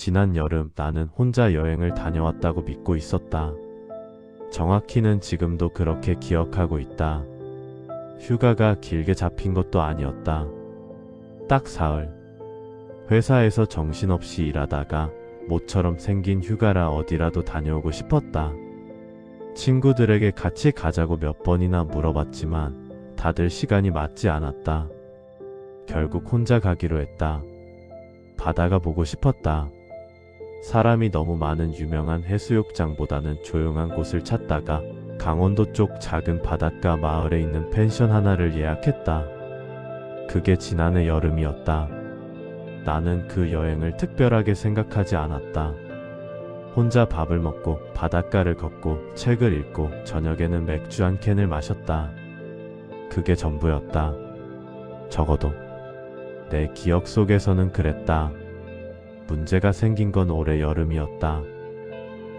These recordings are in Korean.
지난 여름 나는 혼자 여행을 다녀왔다고 믿고 있었다. 정확히는 지금도 그렇게 기억하고 있다. 휴가가 길게 잡힌 것도 아니었다. 딱 사흘. 회사에서 정신없이 일하다가 모처럼 생긴 휴가라 어디라도 다녀오고 싶었다. 친구들에게 같이 가자고 몇 번이나 물어봤지만 다들 시간이 맞지 않았다. 결국 혼자 가기로 했다. 바다가 보고 싶었다. 사람이 너무 많은 유명한 해수욕장보다는 조용한 곳을 찾다가 강원도 쪽 작은 바닷가 마을에 있는 펜션 하나를 예약했다. 그게 지난해 여름이었다. 나는 그 여행을 특별하게 생각하지 않았다. 혼자 밥을 먹고 바닷가를 걷고 책을 읽고 저녁에는 맥주 한 캔을 마셨다. 그게 전부였다. 적어도 내 기억 속에서는 그랬다. 문제가 생긴 건 올해 여름이었다.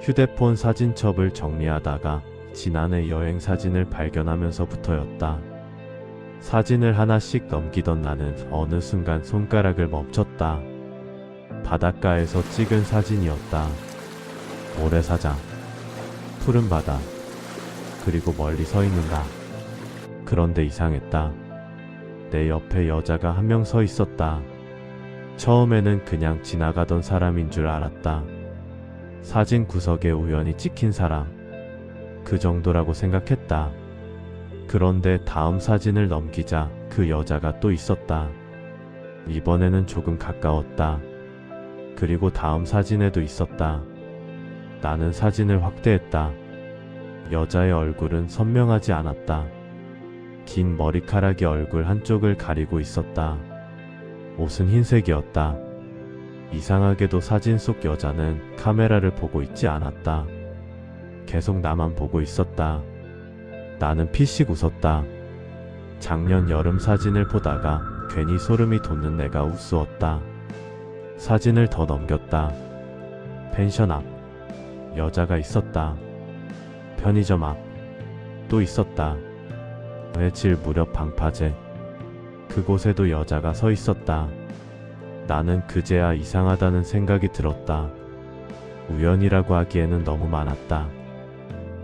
휴대폰 사진첩을 정리하다가 지난해 여행 사진을 발견하면서부터였다. 사진을 하나씩 넘기던 나는 어느 순간 손가락을 멈췄다. 바닷가에서 찍은 사진이었다. 모래사장, 푸른 바다, 그리고 멀리 서 있는 나. 그런데 이상했다. 내 옆에 여자가 한 명 서 있었다. 처음에는 그냥 지나가던 사람인 줄 알았다. 사진 구석에 우연히 찍힌 사람. 그 정도라고 생각했다. 그런데 다음 사진을 넘기자 그 여자가 또 있었다. 이번에는 조금 가까웠다. 그리고 다음 사진에도 있었다. 나는 사진을 확대했다. 여자의 얼굴은 선명하지 않았다. 긴 머리카락이 얼굴 한쪽을 가리고 있었다. 옷은 흰색이었다. 이상하게도 사진 속 여자는 카메라를 보고 있지 않았다. 계속 나만 보고 있었다. 나는 피식 웃었다. 작년 여름 사진을 보다가 괜히 소름이 돋는 내가 우스웠다. 사진을 더 넘겼다. 펜션 앞. 여자가 있었다. 편의점 앞. 또 있었다. 며칠 무렵 방파제. 그곳에도 여자가 서 있었다. 나는 그제야 이상하다는 생각이 들었다. 우연이라고 하기에는 너무 많았다.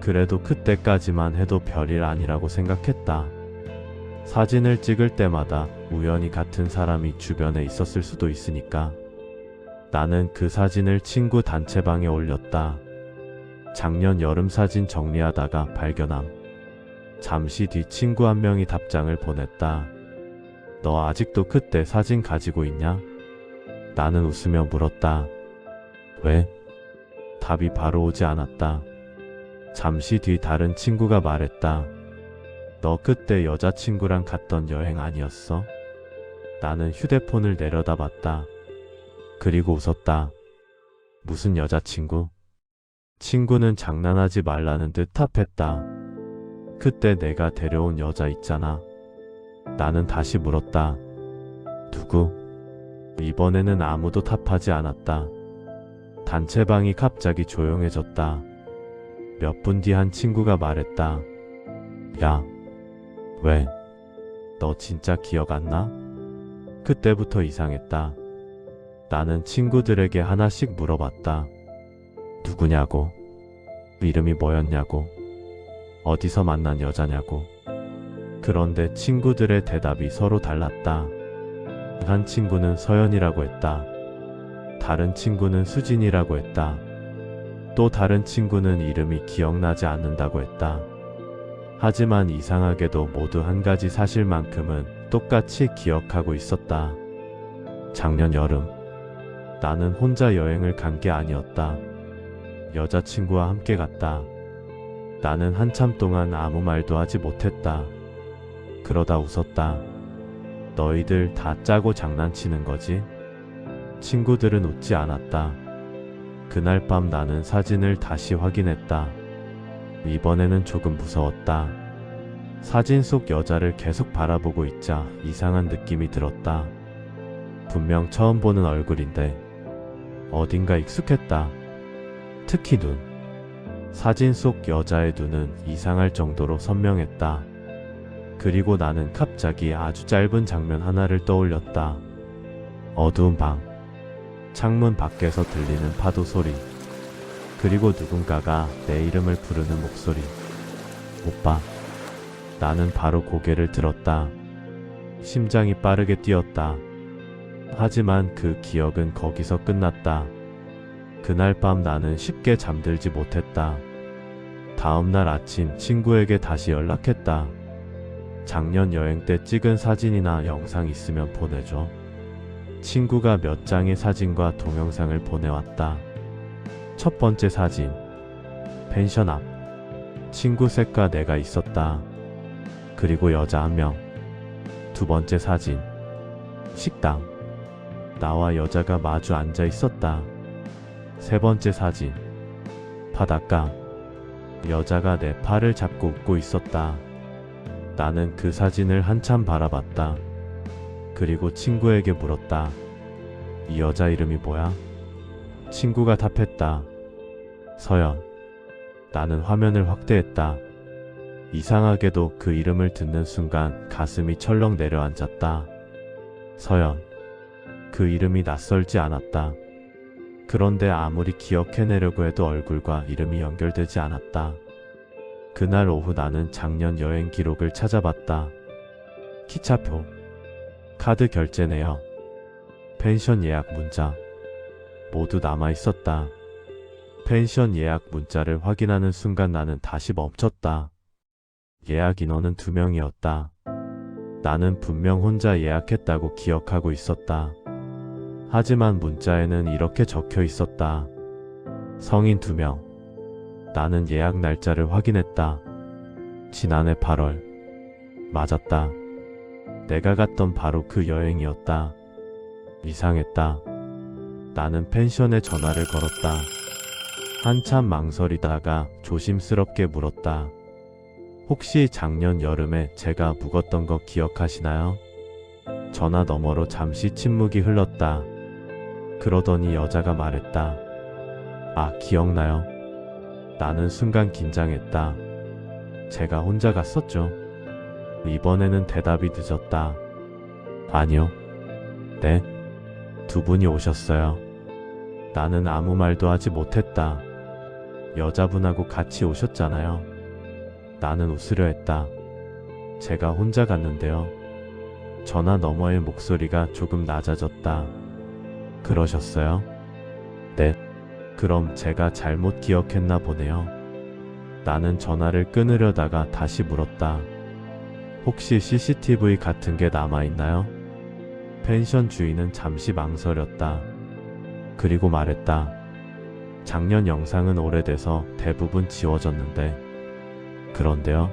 그래도 그때까지만 해도 별일 아니라고 생각했다. 사진을 찍을 때마다 우연히 같은 사람이 주변에 있었을 수도 있으니까. 나는 그 사진을 친구 단체방에 올렸다. 작년 여름 사진 정리하다가 발견함. 잠시 뒤 친구 한 명이 답장을 보냈다. 너 아직도 그때 사진 가지고 있냐? 나는 웃으며 물었다. 왜? 답이 바로 오지 않았다. 잠시 뒤 다른 친구가 말했다. 너 그때 여자친구랑 갔던 여행 아니었어? 나는 휴대폰을 내려다봤다. 그리고 웃었다. 무슨 여자친구? 친구는 장난하지 말라는 듯 답했다. 그때 내가 데려온 여자 있잖아. 나는 다시 물었다. 누구? 이번에는 아무도 답하지 않았다. 단체방이 갑자기 조용해졌다. 몇 분 뒤 한 친구가 말했다. 야, 왜? 너 진짜 기억 안 나? 그때부터 이상했다. 나는 친구들에게 하나씩 물어봤다. 누구냐고? 이름이 뭐였냐고? 어디서 만난 여자냐고? 그런데 친구들의 대답이 서로 달랐다. 한 친구는 서연이라고 했다. 다른 친구는 수진이라고 했다. 또 다른 친구는 이름이 기억나지 않는다고 했다. 하지만 이상하게도 모두 한 가지 사실만큼은 똑같이 기억하고 있었다. 작년 여름, 나는 혼자 여행을 간 게 아니었다. 여자친구와 함께 갔다. 나는 한참 동안 아무 말도 하지 못했다. 그러다 웃었다. 너희들 다 짜고 장난치는 거지? 친구들은 웃지 않았다. 그날 밤 나는 사진을 다시 확인했다. 이번에는 조금 무서웠다. 사진 속 여자를 계속 바라보고 있자 이상한 느낌이 들었다. 분명 처음 보는 얼굴인데 어딘가 익숙했다. 특히 눈. 사진 속 여자의 눈은 이상할 정도로 선명했다. 그리고 나는 갑자기 아주 짧은 장면 하나를 떠올렸다. 어두운 방. 창문 밖에서 들리는 파도 소리. 그리고 누군가가 내 이름을 부르는 목소리. 오빠. 나는 바로 고개를 들었다. 심장이 빠르게 뛰었다. 하지만 그 기억은 거기서 끝났다. 그날 밤 나는 쉽게 잠들지 못했다. 다음날 아침 친구에게 다시 연락했다. 작년 여행 때 찍은 사진이나 영상 있으면 보내줘. 친구가 몇 장의 사진과 동영상을 보내왔다. 첫 번째 사진. 펜션 앞. 친구 셋과 내가 있었다. 그리고 여자 한 명. 두 번째 사진. 식당. 나와 여자가 마주 앉아 있었다. 세 번째 사진. 바닷가. 여자가 내 팔을 잡고 웃고 있었다. 나는 그 사진을 한참 바라봤다. 그리고 친구에게 물었다. 이 여자 이름이 뭐야? 친구가 답했다. 서연. 나는 화면을 확대했다. 이상하게도 그 이름을 듣는 순간 가슴이 철렁 내려앉았다. 서연. 그 이름이 낯설지 않았다. 그런데 아무리 기억해내려고 해도 얼굴과 이름이 연결되지 않았다. 그날 오후 나는 작년 여행 기록을 찾아봤다. 기차표, 카드 결제 내역, 펜션 예약 문자 모두 남아있었다. 펜션 예약 문자를 확인하는 순간 나는 다시 멈췄다. 예약 인원은 2명이었다. 나는 분명 혼자 예약했다고 기억하고 있었다. 하지만 문자에는 이렇게 적혀 있었다. 성인 2명. 나는 예약 날짜를 확인했다. 지난해 8월. 맞았다. 내가 갔던 바로 그 여행이었다. 이상했다. 나는 펜션에 전화를 걸었다. 한참 망설이다가 조심스럽게 물었다. 혹시 작년 여름에 제가 묵었던 거 기억하시나요? 전화 너머로 잠시 침묵이 흘렀다. 그러더니 여자가 말했다. 아, 기억나요? 나는 순간 긴장했다. 제가 혼자 갔었죠. 이번에는 대답이 늦었다. 아니요. 네? 두 분이 오셨어요. 나는 아무 말도 하지 못했다. 여자분하고 같이 오셨잖아요. 나는 웃으려 했다. 제가 혼자 갔는데요. 전화 너머의 목소리가 조금 낮아졌다. 그러셨어요? 네. 그럼 제가 잘못 기억했나 보네요. 나는 전화를 끊으려다가 다시 물었다. 혹시 CCTV 같은 게 남아있나요? 펜션 주인은 잠시 망설였다. 그리고 말했다. 작년 영상은 오래돼서 대부분 지워졌는데. 그런데요?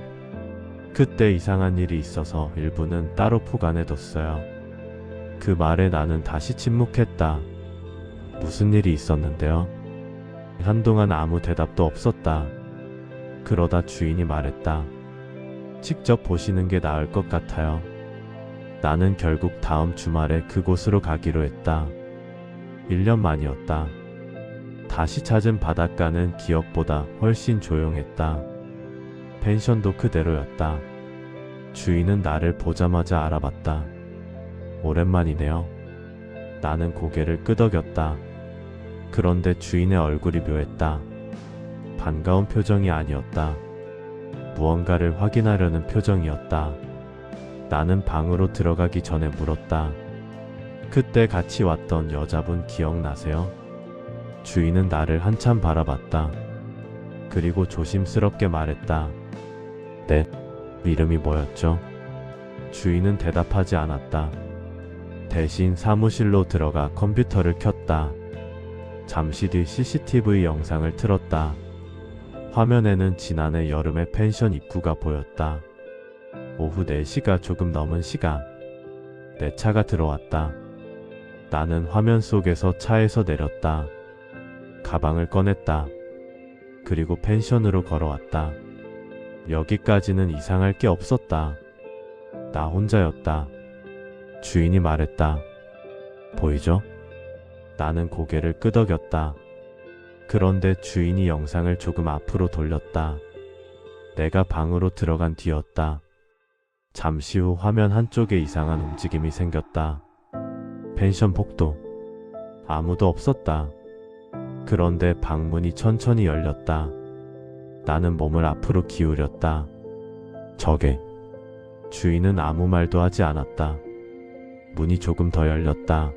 그때 이상한 일이 있어서 일부는 따로 보관해뒀어요. 그 말에 나는 다시 침묵했다. 무슨 일이 있었는데요? 한동안 아무 대답도 없었다. 그러다 주인이 말했다. 직접 보시는 게 나을 것 같아요. 나는 결국 다음 주말에 그곳으로 가기로 했다. 1년 만이었다. 다시 찾은 바닷가는 기억보다 훨씬 조용했다. 펜션도 그대로였다. 주인은 나를 보자마자 알아봤다. 오랜만이네요. 나는 고개를 끄덕였다. 그런데 주인의 얼굴이 묘했다. 반가운 표정이 아니었다. 무언가를 확인하려는 표정이었다. 나는 방으로 들어가기 전에 물었다. 그때 같이 왔던 여자분 기억나세요? 주인은 나를 한참 바라봤다. 그리고 조심스럽게 말했다. 네. 이름이 뭐였죠? 주인은 대답하지 않았다. 대신 사무실로 들어가 컴퓨터를 켰다. 잠시 뒤 CCTV 영상을 틀었다. 화면에는 지난해 여름의 펜션 입구가 보였다. 오후 4시가 조금 넘은 시간. 내 차가 들어왔다. 나는 화면 속에서 차에서 내렸다. 가방을 꺼냈다. 그리고 펜션으로 걸어왔다. 여기까지는 이상할 게 없었다. 나 혼자였다. 주인이 말했다. 보이죠? 나는 고개를 끄덕였다. 그런데 주인이 영상을 조금 앞으로 돌렸다. 내가 방으로 들어간 뒤였다. 잠시 후 화면 한쪽에 이상한 움직임이 생겼다. 펜션 복도. 아무도 없었다. 그런데 방문이 천천히 열렸다. 나는 몸을 앞으로 기울였다. 저게. 주인은 아무 말도 하지 않았다. 문이 조금 더 열렸다.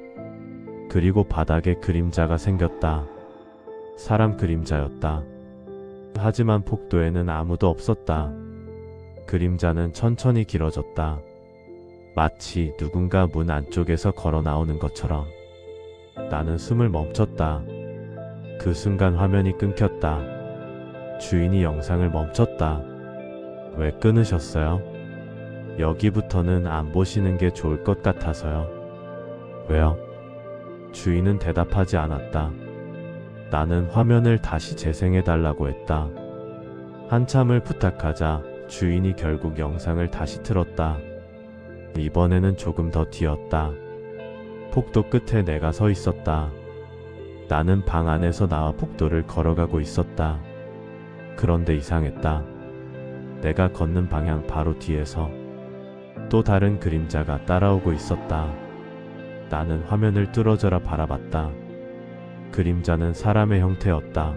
그리고 바닥에 그림자가 생겼다. 사람 그림자였다. 하지만 복도에는 아무도 없었다. 그림자는 천천히 길어졌다. 마치 누군가 문 안쪽에서 걸어 나오는 것처럼. 나는 숨을 멈췄다. 그 순간 화면이 끊겼다. 주인이 영상을 멈췄다. 왜 끊으셨어요? 여기부터는 안 보시는 게 좋을 것 같아서요. 왜요? 주인은 대답하지 않았다. 나는 화면을 다시 재생해달라고 했다. 한참을 부탁하자 주인이 결국 영상을 다시 틀었다. 이번에는 조금 더 뒤였다. 복도 끝에 내가 서 있었다. 나는 방 안에서 나와 복도를 걸어가고 있었다. 그런데 이상했다. 내가 걷는 방향 바로 뒤에서 또 다른 그림자가 따라오고 있었다. 나는 화면을 뚫어져라 바라봤다. 그림자는 사람의 형태였다.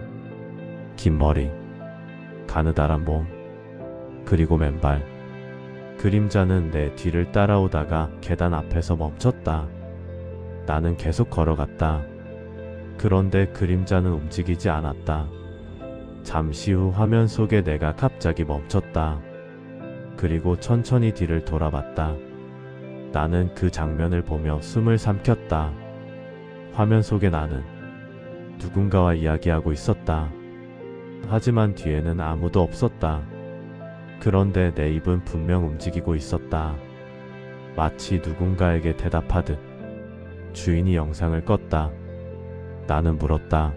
긴 머리, 가느다란 몸, 그리고 맨발. 그림자는 내 뒤를 따라오다가 계단 앞에서 멈췄다. 나는 계속 걸어갔다. 그런데 그림자는 움직이지 않았다. 잠시 후 화면 속에 내가 갑자기 멈췄다. 그리고 천천히 뒤를 돌아봤다. 나는 그 장면을 보며 숨을 삼켰다. 화면 속에 나는 누군가와 이야기하고 있었다. 하지만 뒤에는 아무도 없었다. 그런데 내 입은 분명 움직이고 있었다. 마치 누군가에게 대답하듯. 주인이 영상을 껐다. 나는 물었다.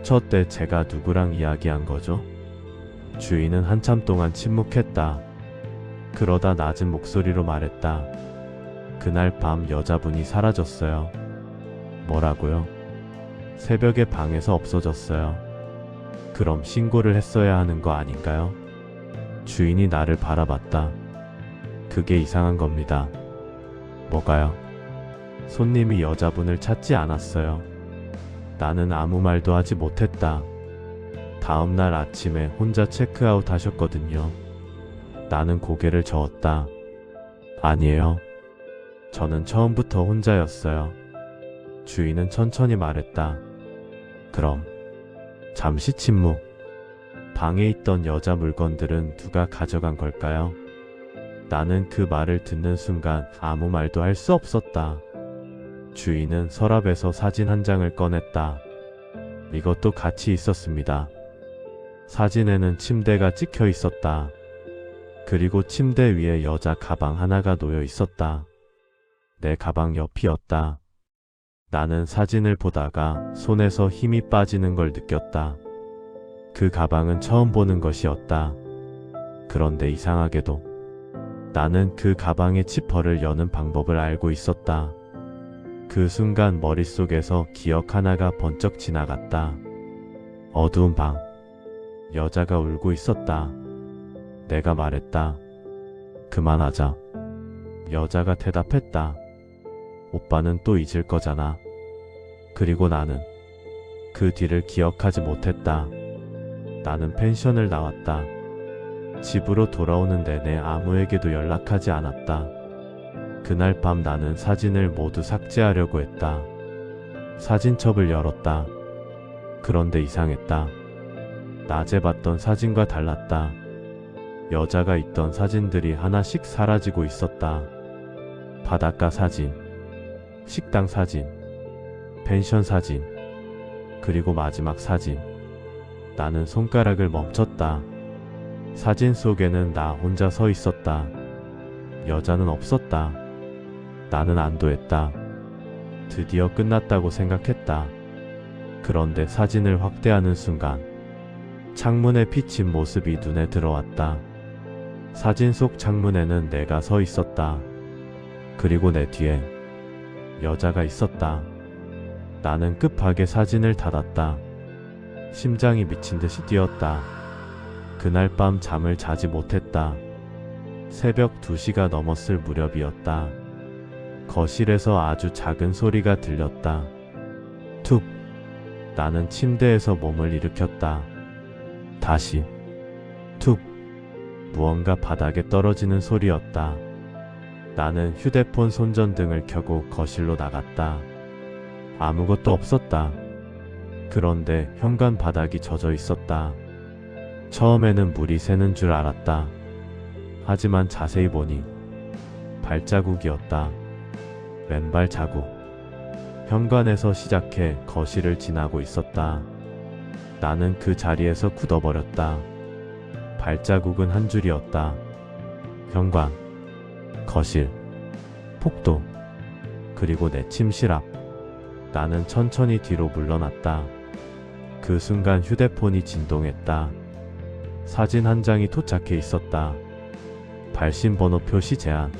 저 때 제가 누구랑 이야기한 거죠? 주인은 한참 동안 침묵했다. 그러다 낮은 목소리로 말했다. 그날 밤 여자분이 사라졌어요. 뭐라고요? 새벽에 방에서 없어졌어요. 그럼 신고를 했어야 하는 거 아닌가요? 주인이 나를 바라봤다. 그게 이상한 겁니다. 뭐가요? 손님이 여자분을 찾지 않았어요. 나는 아무 말도 하지 못했다. 다음날 아침에 혼자 체크아웃 하셨거든요. 나는 고개를 저었다. 아니에요. 저는 처음부터 혼자였어요. 주인은 천천히 말했다. 그럼. 잠시 침묵. 방에 있던 여자 물건들은 누가 가져간 걸까요? 나는 그 말을 듣는 순간 아무 말도 할 수 없었다. 주인은 서랍에서 사진 한 장을 꺼냈다. 이것도 같이 있었습니다. 사진에는 침대가 찍혀 있었다. 그리고 침대 위에 여자 가방 하나가 놓여 있었다. 내 가방 옆이었다. 나는 사진을 보다가 손에서 힘이 빠지는 걸 느꼈다. 그 가방은 처음 보는 것이었다. 그런데 이상하게도 나는 그 가방의 지퍼를 여는 방법을 알고 있었다. 그 순간 머릿속에서 기억 하나가 번쩍 지나갔다. 어두운 방. 여자가 울고 있었다. 내가 말했다. 그만하자. 여자가 대답했다. 오빠는 또 잊을 거잖아. 그리고 나는 그 뒤를 기억하지 못했다. 나는 펜션을 나왔다. 집으로 돌아오는 내내 아무에게도 연락하지 않았다. 그날 밤 나는 사진을 모두 삭제하려고 했다. 사진첩을 열었다. 그런데 이상했다. 낮에 봤던 사진과 달랐다. 여자가 있던 사진들이 하나씩 사라지고 있었다. 바닷가 사진, 식당 사진, 펜션 사진, 그리고 마지막 사진. 나는 손가락을 멈췄다. 사진 속에는 나 혼자 서 있었다. 여자는 없었다. 나는 안도했다. 드디어 끝났다고 생각했다. 그런데 사진을 확대하는 순간 창문에 비친 모습이 눈에 들어왔다. 사진 속 창문에는 내가 서 있었다. 그리고 내 뒤에 여자가 있었다. 나는 급하게 사진을 닫았다. 심장이 미친 듯이 뛰었다. 그날 밤 잠을 자지 못했다. 새벽 2시가 넘었을 무렵이었다. 거실에서 아주 작은 소리가 들렸다. 나는 침대에서 몸을 일으켰다. 다시 툭, 무언가 바닥에 떨어지는 소리였다. 나는 휴대폰 손전등을 켜고 거실로 나갔다. 아무것도 없었다. 그런데 현관 바닥이 젖어 있었다. 처음에는 물이 새는 줄 알았다. 하지만 자세히 보니 발자국이었다. 왼발 자국. 현관에서 시작해 거실을 지나고 있었다. 나는 그 자리에서 굳어버렸다. 발자국은 한 줄이었다. 현관, 거실, 복도, 그리고 내 침실 앞. 나는 천천히 뒤로 물러났다. 그 순간 휴대폰이 진동했다. 사진 한 장이 도착해 있었다. 발신 번호 표시 제한.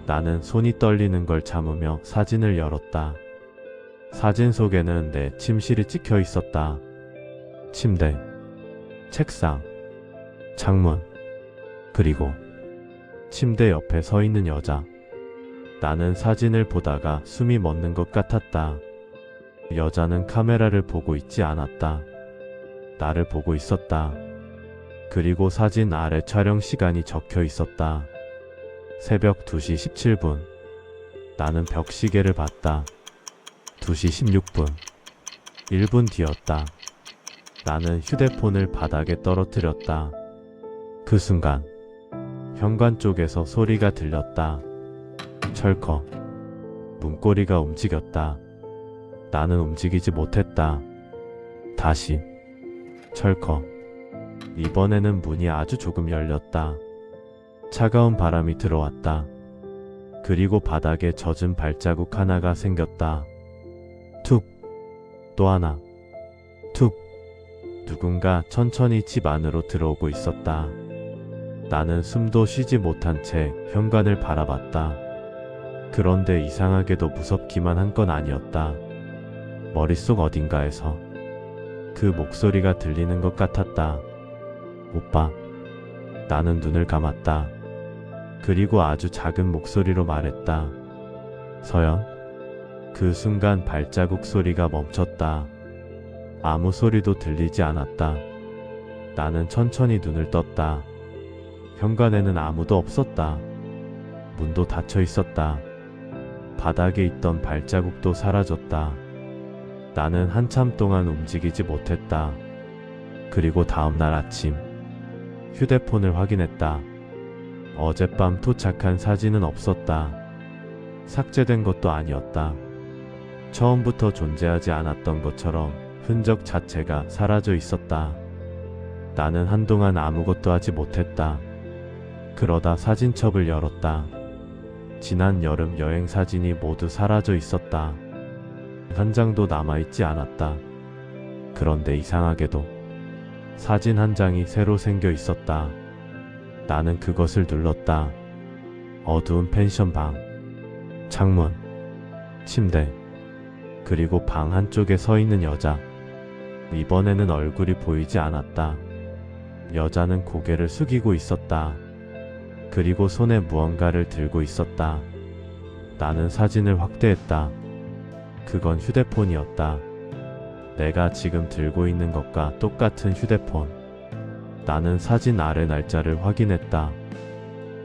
나는 손이 떨리는 걸 참으며 사진을 열었다. 사진 속에는 내 침실이 찍혀 있었다. 침대, 책상, 창문, 그리고 침대 옆에 서 있는 여자. 나는 사진을 보다가 숨이 멎는 것 같았다. 여자는 카메라를 보고 있지 않았다. 나를 보고 있었다. 그리고 사진 아래 촬영 시간이 적혀 있었다. 새벽 2시 17분. 나는 벽시계를 봤다. 2시 16분. 1분 뒤였다. 나는 휴대폰을 바닥에 떨어뜨렸다. 그 순간 현관 쪽에서 소리가 들렸다. 철컥. 문고리가 움직였다. 나는 움직이지 못했다. 다시. 철컥. 이번에는 문이 아주 조금 열렸다. 차가운 바람이 들어왔다. 그리고 바닥에 젖은 발자국 하나가 생겼다. 툭. 또 하나. 툭. 누군가 천천히 집 안으로 들어오고 있었다. 나는 숨도 쉬지 못한 채 현관을 바라봤다. 그런데 이상하게도 무섭기만 한 건 아니었다. 머릿속 어딘가에서 그 목소리가 들리는 것 같았다. 오빠. 나는 눈을 감았다. 그리고 아주 작은 목소리로 말했다. 서연. 그 순간 발자국 소리가 멈췄다. 아무 소리도 들리지 않았다. 나는 천천히 눈을 떴다. 현관에는 아무도 없었다. 문도 닫혀 있었다. 바닥에 있던 발자국도 사라졌다. 나는 한참 동안 움직이지 못했다. 그리고 다음날 아침 휴대폰을 확인했다. 어젯밤 도착한 사진은 없었다. 삭제된 것도 아니었다. 처음부터 존재하지 않았던 것처럼 흔적 자체가 사라져 있었다. 나는 한동안 아무것도 하지 못했다. 그러다 사진첩을 열었다. 지난 여름 여행 사진이 모두 사라져 있었다. 한 장도 남아있지 않았다. 그런데 이상하게도 사진 한 장이 새로 생겨 있었다. 나는 그것을 눌렀다. 어두운 펜션 방, 창문, 침대, 그리고 방 한쪽에 서 있는 여자. 이번에는 얼굴이 보이지 않았다. 여자는 고개를 숙이고 있었다. 그리고 손에 무언가를 들고 있었다. 나는 사진을 확대했다. 그건 휴대폰이었다. 내가 지금 들고 있는 것과 똑같은 휴대폰. 나는 사진 아래 날짜를 확인했다.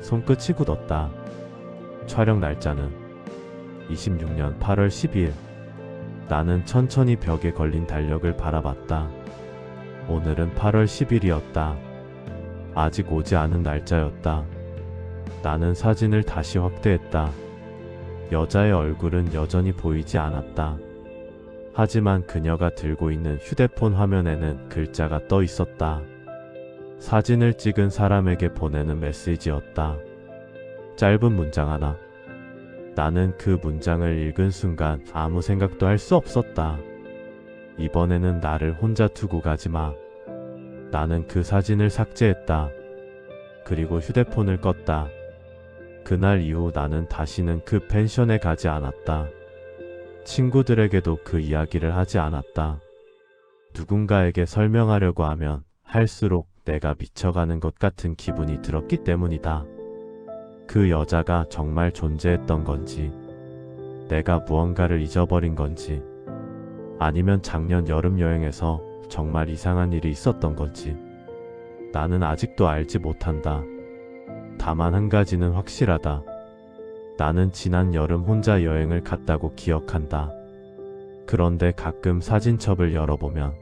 손끝이 굳었다. 촬영 날짜는 26년 8월 12일. 나는 천천히 벽에 걸린 달력을 바라봤다. 오늘은 8월 10일이었다. 아직 오지 않은 날짜였다. 나는 사진을 다시 확대했다. 여자의 얼굴은 여전히 보이지 않았다. 하지만 그녀가 들고 있는 휴대폰 화면에는 글자가 떠 있었다. 사진을 찍은 사람에게 보내는 메시지였다. 짧은 문장 하나. 나는 그 문장을 읽은 순간 아무 생각도 할 수 없었다. 이번에는 나를 혼자 두고 가지 마. 나는 그 사진을 삭제했다. 그리고 휴대폰을 껐다. 그날 이후 나는 다시는 그 펜션에 가지 않았다. 친구들에게도 그 이야기를 하지 않았다. 누군가에게 설명하려고 하면 할수록 내가 미쳐가는 것 같은 기분이 들었기 때문이다. 그 여자가 정말 존재했던 건지, 내가 무언가를 잊어버린 건지, 아니면 작년 여름 여행에서 정말 이상한 일이 있었던 건지 나는 아직도 알지 못한다. 다만 한 가지는 확실하다. 나는 지난 여름 혼자 여행을 갔다고 기억한다. 그런데 가끔 사진첩을 열어보면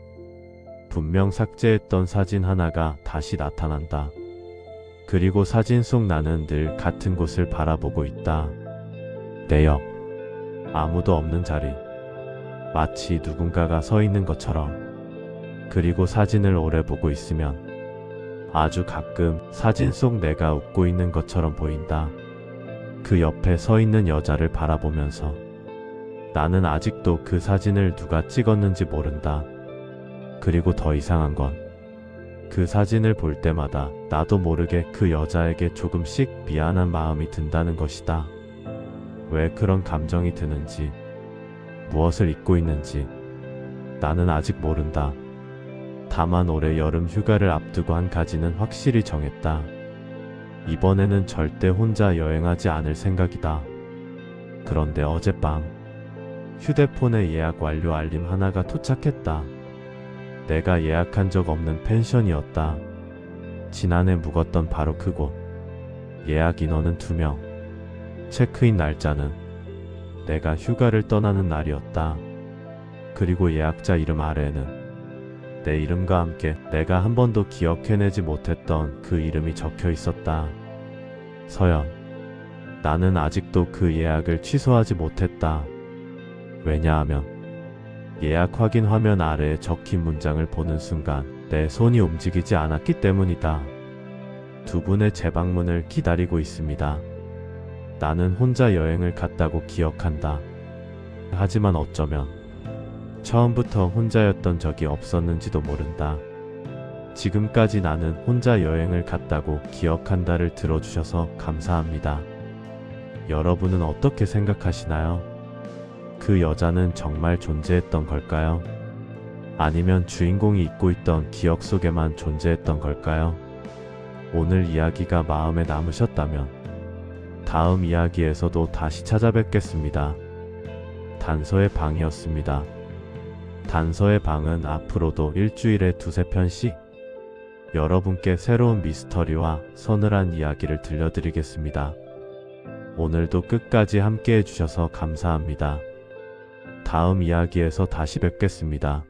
분명 삭제했던 사진 하나가 다시 나타난다. 그리고 사진 속 나는 늘 같은 곳을 바라보고 있다. 내 옆. 아무도 없는 자리. 마치 누군가가 서 있는 것처럼. 그리고 사진을 오래 보고 있으면 아주 가끔 사진 속 내가 웃고 있는 것처럼 보인다. 그 옆에 서 있는 여자를 바라보면서 나는 아직도 그 사진을 누가 찍었는지 모른다. 그리고 더 이상한 건 그 사진을 볼 때마다 나도 모르게 그 여자에게 조금씩 미안한 마음이 든다는 것이다. 왜 그런 감정이 드는지, 무엇을 잊고 있는지 나는 아직 모른다. 다만 올해 여름 휴가를 앞두고 한 가지는 확실히 정했다. 이번에는 절대 혼자 여행하지 않을 생각이다. 그런데 어젯밤 휴대폰에 예약 완료 알림 하나가 도착했다. 내가 예약한 적 없는 펜션이었다. 지난해 묵었던 바로 그곳. 예약 인원은 2명. 체크인 날짜는 내가 휴가를 떠나는 날이었다. 그리고 예약자 이름 아래에는 내 이름과 함께 내가 한 번도 기억해내지 못했던 그 이름이 적혀 있었다. 서연. 나는 아직도 그 예약을 취소하지 못했다. 왜냐하면 예약 확인 화면 아래에 적힌 문장을 보는 순간 내 손이 움직이지 않았기 때문이다. 두 분의 재방문을 기다리고 있습니다. 나는 혼자 여행을 갔다고 기억한다. 하지만 어쩌면 처음부터 혼자였던 적이 없었는지도 모른다. 지금까지 나는 혼자 여행을 갔다고 기억한다를 들어주셔서 감사합니다. 여러분은 어떻게 생각하시나요? 그 여자는 정말 존재했던 걸까요? 아니면 주인공이 잊고 있던 기억 속에만 존재했던 걸까요? 오늘 이야기가 마음에 남으셨다면 다음 이야기에서도 다시 찾아뵙겠습니다. 단서의 방이었습니다. 단서의 방은 앞으로도 일주일에 2~3편씩 여러분께 새로운 미스터리와 서늘한 이야기를 들려드리겠습니다. 오늘도 끝까지 함께 해주셔서 감사합니다. 다음 이야기에서 다시 뵙겠습니다.